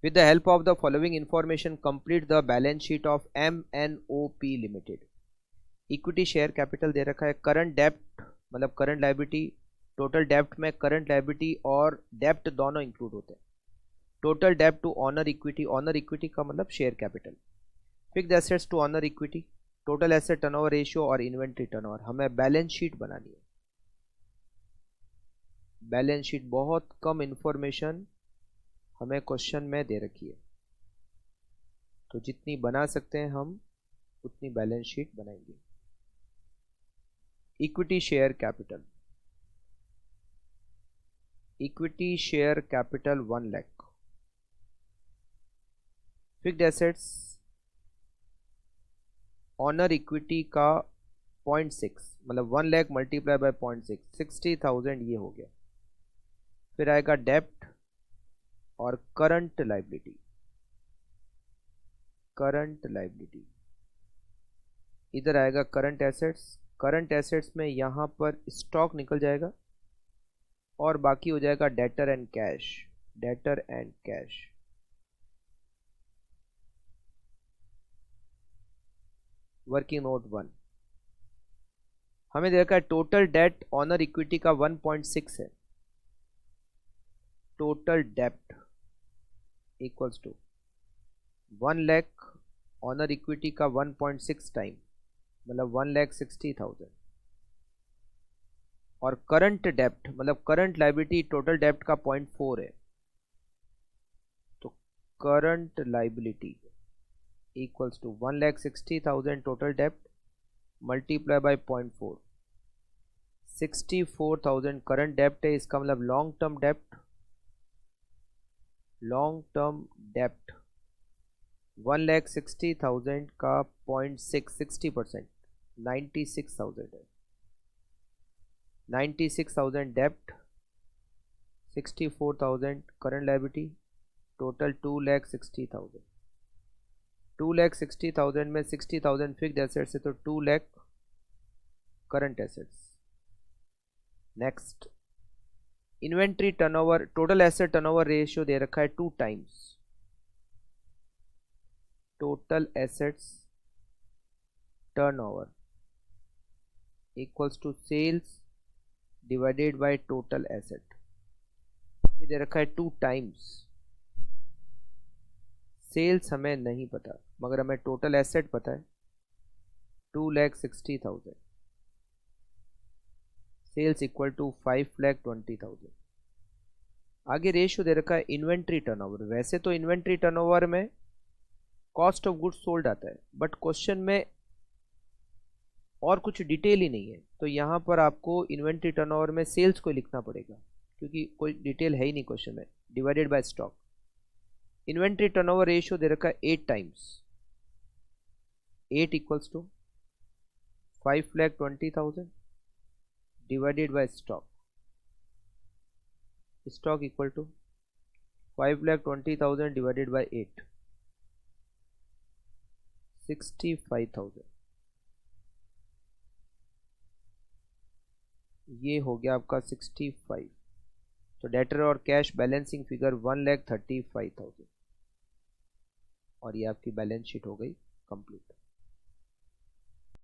With the help of the following information, complete the balance sheet of MNOP Limited. Equity share capital दे रखा है, current डेप्ट मतलब current liability, total डेप्ट में current liability और डेप्ट दोनों include होते हैं। टोटल डेप्ट टू ऑनर इक्विटी का मतलब share capital. Fixed assets to owner equity, total asset turnover ratio और इन्वेंट्री टर्नओवर। हमें बैलेंस शीट बनानी है। बैलेंस शीट बहुत कम इंफॉर्मेशन हमें क्वेश्चन में दे रखी है, तो जितनी बना सकते हैं हम उतनी बैलेंस शीट बनाएंगे। Equity share capital, equity share capital 1 lakh. Fixed assets honour equity का 0.6 मतलब 1 लाख मल्टीप्लाई बाय 0.6, 60,000 ये हो गया। फिर आएगा डेप्ट और करंट लायबिलिटी। करंट लायबिलिटी इधर आएगा करंट एसेट्स। करंट एसेट्स में यहां पर स्टॉक निकल जाएगा और बाकी हो जाएगा debtor and cash. Debtor and cash working note 1। हमें देखा है टोटल डेट ऑनर इक्विटी का 1.6 है। टोटल डेप्ट equals to 1 lakh owner equity का 1.6 टाइम मतलब 1,60,000 और करंट डेप्ट मतलब करंट लायबिलिटी टोटल डेप्ट का 0.4 है। तो current liability equals to 1,60,000 total dept multiply by 0.4, 64,000 current डेप्ट है। इसका मतलब लॉन्ग टर्म डेप्ट, लॉन्ग टर्म डेप्ट 1,60,000 का 0.6 60% 96,000 है। 96,000 डेप्ट, 64,000 करंट लायबिलिटी, टोटल 2,60,000। 2,60,000 में 60,000 फिक्स्ड एसेट्स है तो 2 lakh current assets. Next inventory turnover, total asset turnover ratio दे रखा है 2 times. Total assets turnover equals to sales divided by total asset. ये दे रखा है 2 टाइम्स। सेल्स हमें नहीं पता मगर हमें टोटल एसेट पता है 2,60,000। Sales equal to 5,20,000। आगे रेशियो दे रखा है इन्वेंट्री टर्नओवर। वैसे तो इन्वेंट्री टर्नओवर में कॉस्ट ऑफ गुड्स सोल्ड आता है, बट क्वेश्चन में और कुछ डिटेल ही नहीं है, तो यहां पर आपको इन्वेंट्री टर्नओवर में सेल्स को लिखना पड़ेगा क्योंकि कोई डिटेल है ही नहीं क्वेश्चन में। Divided by stock. Inventory turnover ratio दे रखा है 8 times. 8 equals to 5,20,000 divided by stock. Stock equal to 5,20,000 divided by 8, 65,000। ये हो गया आपका 65। तो डेटर और कैश बैलेंसिंग फिगर 1,35,000 और ये आपकी बैलेंस शीट हो गई कंप्लीट।